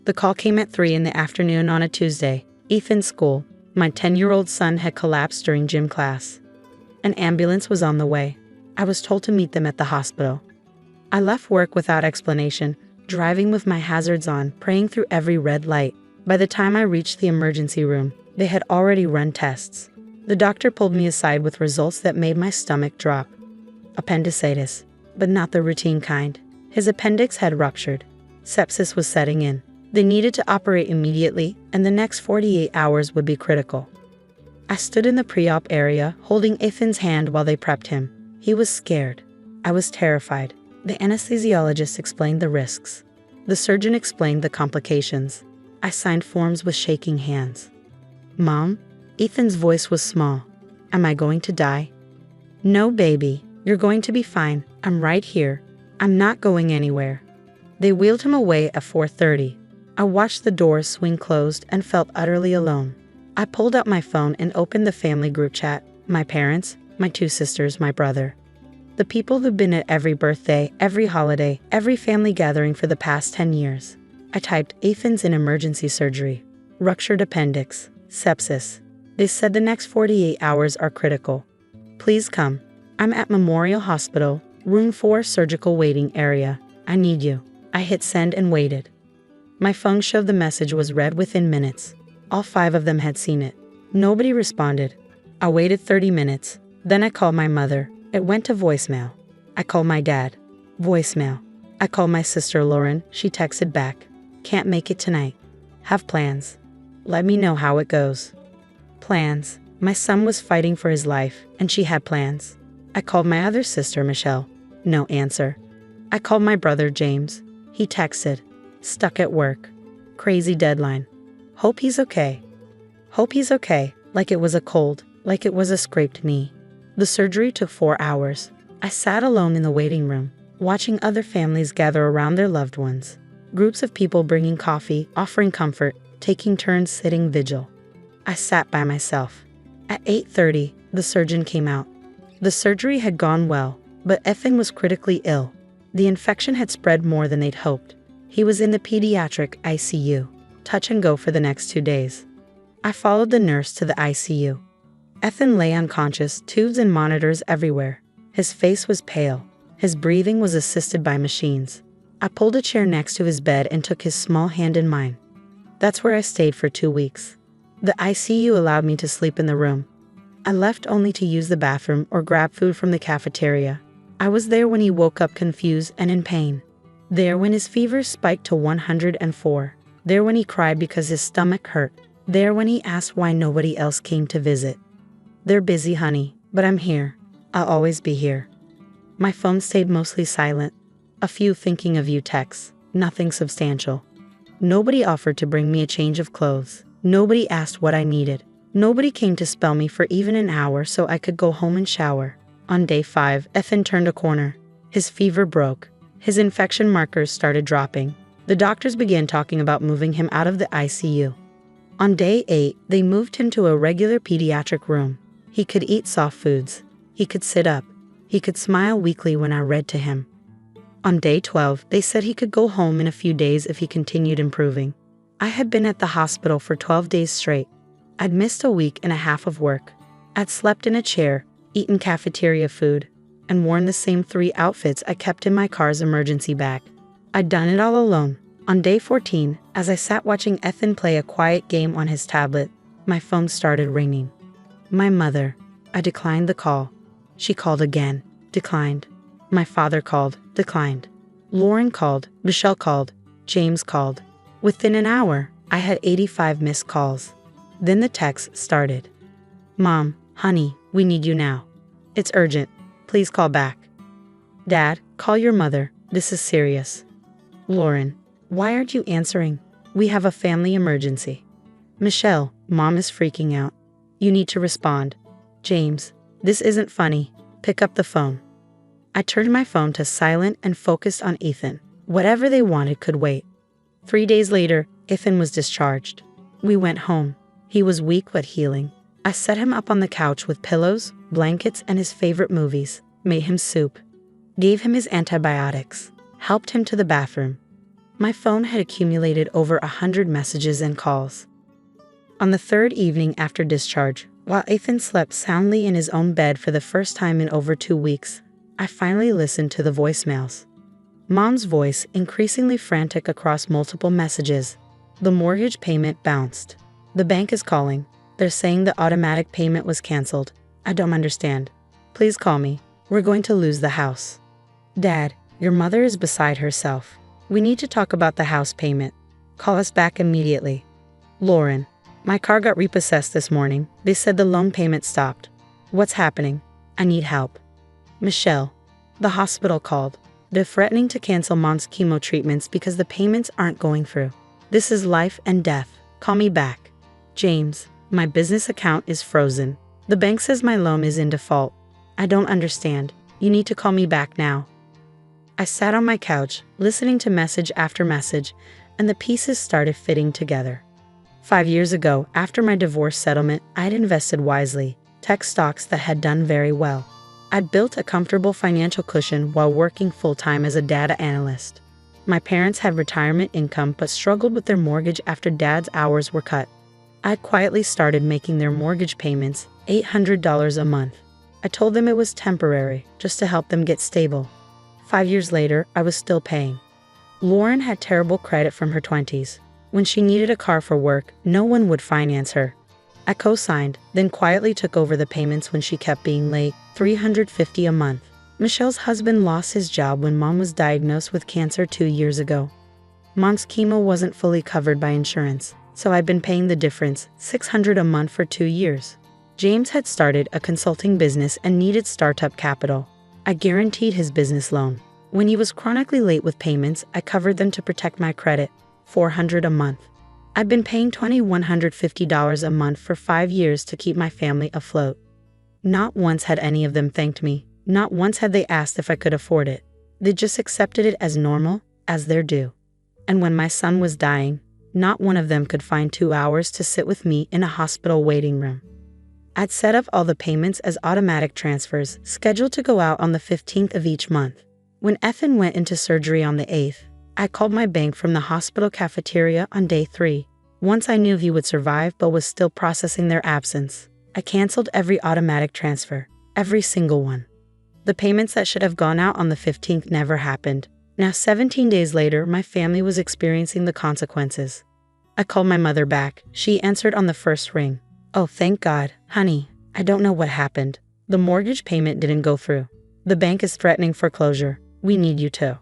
The call came at 3 in the afternoon on a Tuesday. Ethan's school. My 10-year-old son had collapsed during gym class. An ambulance was on the way. I was told to meet them at the hospital. I left work without explanation, driving with my hazards on, praying through every red light. By the time I reached the emergency room, they had already run tests. The doctor pulled me aside with results that made my stomach drop. Appendicitis, but not the routine kind. His appendix had ruptured. Sepsis was setting in. They needed to operate immediately, and the next 48 hours would be critical. I stood in the pre-op area, holding Ethan's hand while they prepped him. He was scared. I was terrified. The anesthesiologist explained the risks. The surgeon explained the complications. I signed forms with shaking hands. "Mom?" Ethan's voice was small. "Am I going to die?" "No, baby. You're going to be fine. I'm right here. I'm not going anywhere." They wheeled him away at 4:30. I watched the doors swing closed and felt utterly alone. I pulled out my phone and opened the family group chat. My parents, my 2 sisters, my brother. The people who've been at every birthday, every holiday, every family gathering for the past 10 years. I typed Ethan's in emergency surgery. Ruptured appendix. Sepsis. They said the next 48 hours are critical. Please come. I'm at Memorial Hospital, room 4 surgical waiting area. I need you. I hit send and waited. My phone showed the message was read within minutes. All 5 of them had seen it. Nobody responded. I waited 30 minutes. Then I called my mother. It went to voicemail. I called my dad. Voicemail. I called my sister Lauren. She texted back. Can't make it tonight. Have plans. Let me know how it goes. Plans. My son was fighting for his life, and she had plans. I called my other sister Michelle. No answer. I called my brother James. He texted. Stuck at work. Crazy deadline. Hope he's okay. Hope he's okay, like it was a cold, like it was a scraped knee. The surgery took 4 hours. I sat alone in the waiting room, watching other families gather around their loved ones. Groups of people bringing coffee, offering comfort, taking turns sitting vigil. I sat by myself. At 8:30, the surgeon came out. The surgery had gone well, but Ethan was critically ill. The infection had spread more than they'd hoped. He was in the pediatric ICU, touch and go for the next 2 days. I followed the nurse to the ICU. Ethan lay unconscious, tubes and monitors everywhere. His face was pale. His breathing was assisted by machines. I pulled a chair next to his bed and took his small hand in mine. That's where I stayed for 2 weeks. The ICU allowed me to sleep in the room. I left only to use the bathroom or grab food from the cafeteria. I was there when he woke up confused and in pain. There when his fever spiked to 104. There when he cried because his stomach hurt. There when he asked why nobody else came to visit. They're busy, honey, but I'm here. I'll always be here. My phone stayed mostly silent. A few thinking of you texts, nothing substantial. Nobody offered to bring me a change of clothes. Nobody asked what I needed. Nobody came to spell me for even an hour so I could go home and shower. On day 5, Ethan turned a corner. His fever broke. His infection markers started dropping. The doctors began talking about moving him out of the ICU. On day 8, they moved him to a regular pediatric room. He could eat soft foods. He could sit up. He could smile weakly when I read to him. On day 12, they said he could go home in a few days if he continued improving. I had been at the hospital for 12 days straight. I'd missed a week and a half of work. I'd slept in a chair, eaten cafeteria food, and worn the same 3 outfits I kept in my car's emergency bag. I'd done it all alone. On day 14, as I sat watching Ethan play a quiet game on his tablet, my phone started ringing. My mother. I declined the call. She called again. Declined. My father called. Declined. Lauren called. Michelle called. James called. Within an hour, I had 85 missed calls. Then the text started. Mom, honey, we need you now. It's urgent. Please call back. Dad, call your mother. This is serious. Lauren, why aren't you answering? We have a family emergency. Michelle, Mom is freaking out. You need to respond. James, this isn't funny. Pick up the phone. I turned my phone to silent and focused on Ethan. Whatever they wanted could wait. 3 days later, Ethan was discharged. We went home. He was weak but healing. I set him up on the couch with pillows, blankets, and his favorite movies, made him soup, gave him his antibiotics, helped him to the bathroom. My phone had accumulated over 100 messages and calls. On the third evening after discharge, while Ethan slept soundly in his own bed for the first time in over 2 weeks, I finally listened to the voicemails. Mom's voice, increasingly frantic across multiple messages. The mortgage payment bounced. The bank is calling. They're saying the automatic payment was canceled. I don't understand. Please call me. We're going to lose the house. Dad, your mother is beside herself. We need to talk about the house payment. Call us back immediately. Lauren, my car got repossessed this morning. They said the loan payment stopped. What's happening? I need help. Michelle, the hospital called. They're threatening to cancel Mom's chemo treatments because the payments aren't going through. This is life and death. Call me back. James, my business account is frozen. The bank says my loan is in default. I don't understand. You need to call me back now. I sat on my couch, listening to message after message, and the pieces started fitting together. 5 years ago, after my divorce settlement, I'd invested wisely, tech stocks that had done very well. I'd built a comfortable financial cushion while working full-time as a data analyst. My parents had retirement income but struggled with their mortgage after Dad's hours were cut. I'd quietly started making their mortgage payments, $800 a month. I told them it was temporary, just to help them get stable. 5 years later, I was still paying. Lauren had terrible credit from her 20s. When she needed a car for work, no one would finance her. I co-signed, then quietly took over the payments when she kept being late, $350 a month. Michelle's husband lost his job when Mom was diagnosed with cancer 2 years ago. Mom's chemo wasn't fully covered by insurance, so I'd been paying the difference, $600 a month for 2 years. James had started a consulting business and needed startup capital. I guaranteed his business loan. When he was chronically late with payments, I covered them to protect my credit, $400 a month. I've been paying $2,150 a month for 5 years to keep my family afloat. Not once had any of them thanked me. Not once had they asked if I could afford it. They just accepted it as normal, as their due. And when my son was dying, not one of them could find 2 hours to sit with me in a hospital waiting room. I'd set up all the payments as automatic transfers, scheduled to go out on the 15th of each month. When Ethan went into surgery on the 8th, I called my bank from the hospital cafeteria on day 3. Once I knew he would survive but was still processing their absence, I canceled every automatic transfer, every single one. The payments that should have gone out on the 15th never happened. Now 17 days later, my family was experiencing the consequences. I called my mother back. She answered on the first ring. Oh, thank God, honey. I don't know what happened. The mortgage payment didn't go through. The bank is threatening foreclosure. We need you to.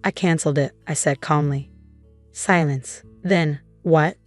I canceled it, I said calmly. Silence. Then, what?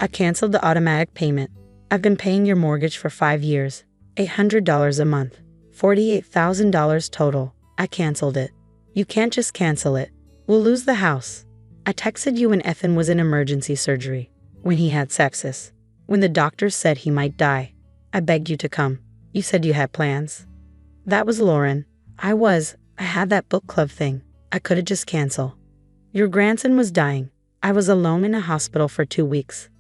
I canceled the automatic payment. I've been paying your mortgage for 5 years. $800 a month. $48,000 total. I canceled it. You can't just cancel it. We'll lose the house. I texted you when Ethan was in emergency surgery, when he had sepsis, when the doctors said he might die. I begged you to come. You said you had plans. That was Lauren. I had that book club thing. I couldn't just cancel. Your grandson was dying. I was alone in a hospital for 2 weeks.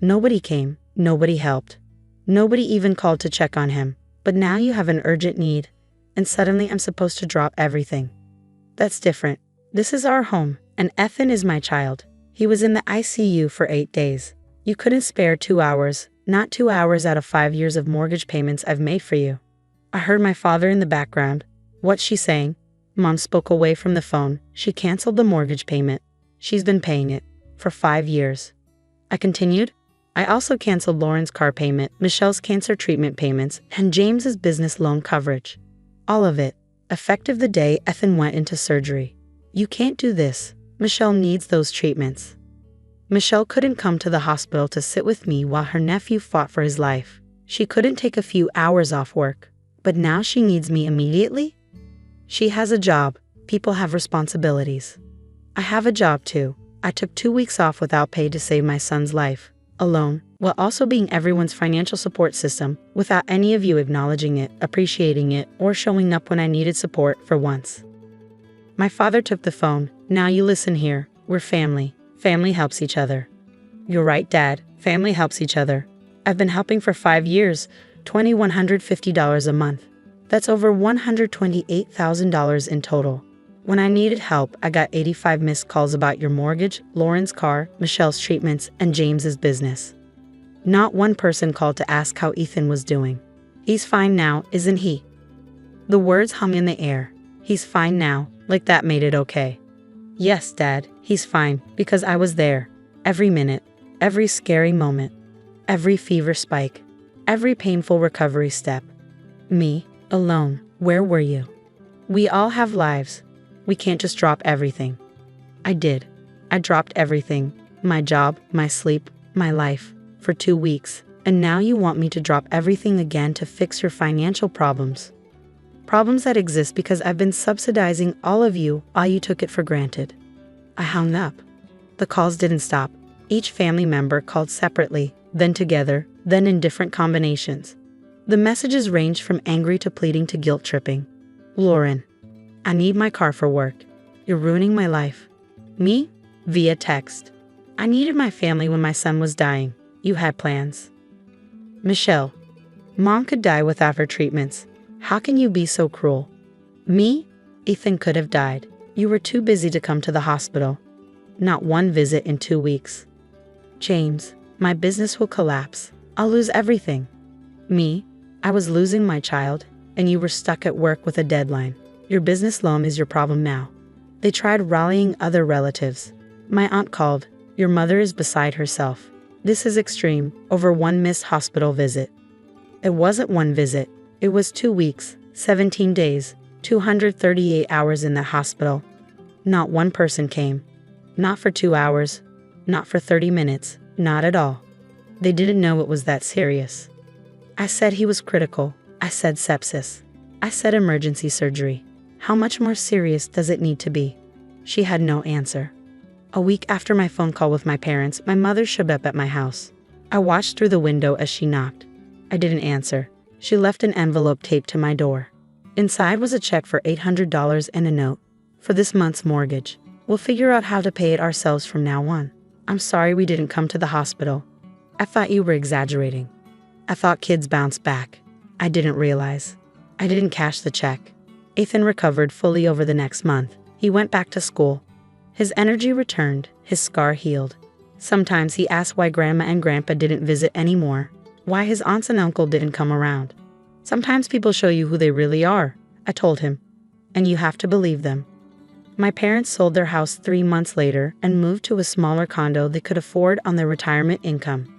Nobody came. Nobody helped. Nobody even called to check on him. But now you have an urgent need, and suddenly I'm supposed to drop everything. That's different. This is our home, and Ethan is my child. He was in the ICU for 8 days. You couldn't spare 2 hours, not 2 hours out of 5 years of mortgage payments I've made for you. I heard my father in the background. What's she saying? Mom spoke away from the phone. She canceled the mortgage payment. She's been paying it for 5 years. I continued. I also canceled Lauren's car payment, Michelle's cancer treatment payments, and James's business loan coverage. All of it, effective the day Ethan went into surgery. You can't do this. Michelle needs those treatments. Michelle couldn't come to the hospital to sit with me while her nephew fought for his life. She couldn't take a few hours off work. But now she needs me immediately? She has a job. People have responsibilities. I have a job too. I took 2 weeks off without pay to save my son's life, alone, while also being everyone's financial support system, without any of you acknowledging it, appreciating it, or showing up when I needed support for once. My father took the phone. Now you listen here. We're family. Family helps each other. You're right, Dad. Family helps each other. I've been helping for 5 years, $2,150 a month. That's over $128,000 in total. When I needed help, I got 85 missed calls about your mortgage, Lauren's car, Michelle's treatments, and James's business. Not one person called to ask how Ethan was doing. He's fine now, isn't he? The words hung in the air. He's fine now, like that made it okay. Yes, Dad, he's fine, because I was there. Every minute, every scary moment, every fever spike, every painful recovery step. Me, alone, where were you? We all have lives. We can't just drop everything. I did. I dropped everything. My job, my sleep, my life, for 2 weeks. And now you want me to drop everything again to fix your financial problems. Problems that exist because I've been subsidizing all of you while you took it for granted. I hung up. The calls didn't stop. Each family member called separately, then together, then in different combinations. The messages ranged from angry to pleading to guilt-tripping. Lauren, I need my car for work. You're ruining my life. Me? Via text. I needed my family when my son was dying. You had plans. Michelle, Mom could die without her treatments. How can you be so cruel? Me? Ethan could have died. You were too busy to come to the hospital. Not one visit in 2 weeks. James, my business will collapse. I'll lose everything. Me? I was losing my child, and you were stuck at work with a deadline. Your business loan is your problem now. They tried rallying other relatives. My aunt called. Your mother is beside herself. This is extreme, over one missed hospital visit. It wasn't one visit. It was 2 weeks, 17 days, 238 hours in the hospital. Not one person came. Not for 2 hours. Not for 30 minutes. Not at all. They didn't know it was that serious. I said he was critical. I said sepsis. I said emergency surgery. How much more serious does it need to be? She had no answer. A week after my phone call with my parents, my mother showed up at my house. I watched through the window as she knocked. I didn't answer. She left an envelope taped to my door. Inside was a check for $800 and a note. For this month's mortgage. We'll figure out how to pay it ourselves from now on. I'm sorry we didn't come to the hospital. I thought you were exaggerating. I thought kids bounce back. I didn't realize. I didn't cash the check. Ethan recovered fully over the next month. He went back to school. His energy returned, his scar healed. Sometimes he asked why Grandma and Grandpa didn't visit anymore, why his aunts and uncle didn't come around. Sometimes people show you who they really are, I told him, and you have to believe them. My parents sold their house 3 months later and moved to a smaller condo they could afford on their retirement income.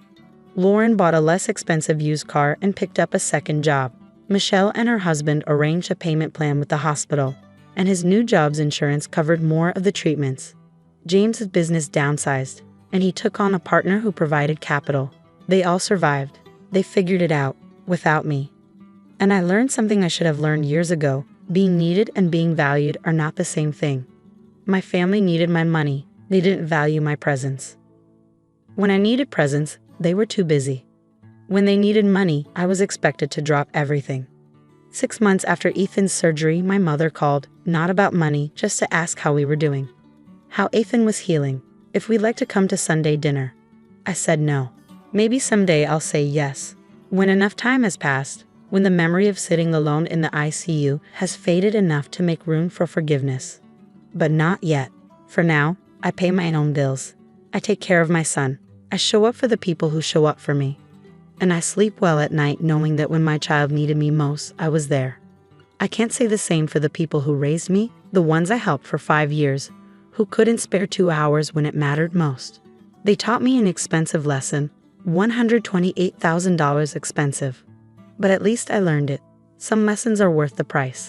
Lauren bought a less expensive used car and picked up a second job. Michelle and her husband arranged a payment plan with the hospital, and his new job's insurance covered more of the treatments. James's business downsized, and he took on a partner who provided capital. They all survived. They figured it out, without me. And I learned something I should have learned years ago. Being needed and being valued are not the same thing. My family needed my money. They didn't value my presence. When I needed presence, they were too busy. When they needed money, I was expected to drop everything. 6 months after Ethan's surgery, my mother called, not about money, just to ask how we were doing. How Ethan was healing, if we'd like to come to Sunday dinner. I said no. Maybe someday I'll say yes. When enough time has passed, when the memory of sitting alone in the ICU has faded enough to make room for forgiveness. But not yet. For now, I pay my own bills. I take care of my son. I show up for the people who show up for me. And I sleep well at night knowing that when my child needed me most, I was there. I can't say the same for the people who raised me, the ones I helped for 5 years, who couldn't spare 2 hours when it mattered most. They taught me an expensive lesson, $128,000 expensive. But at least I learned it. Some lessons are worth the price.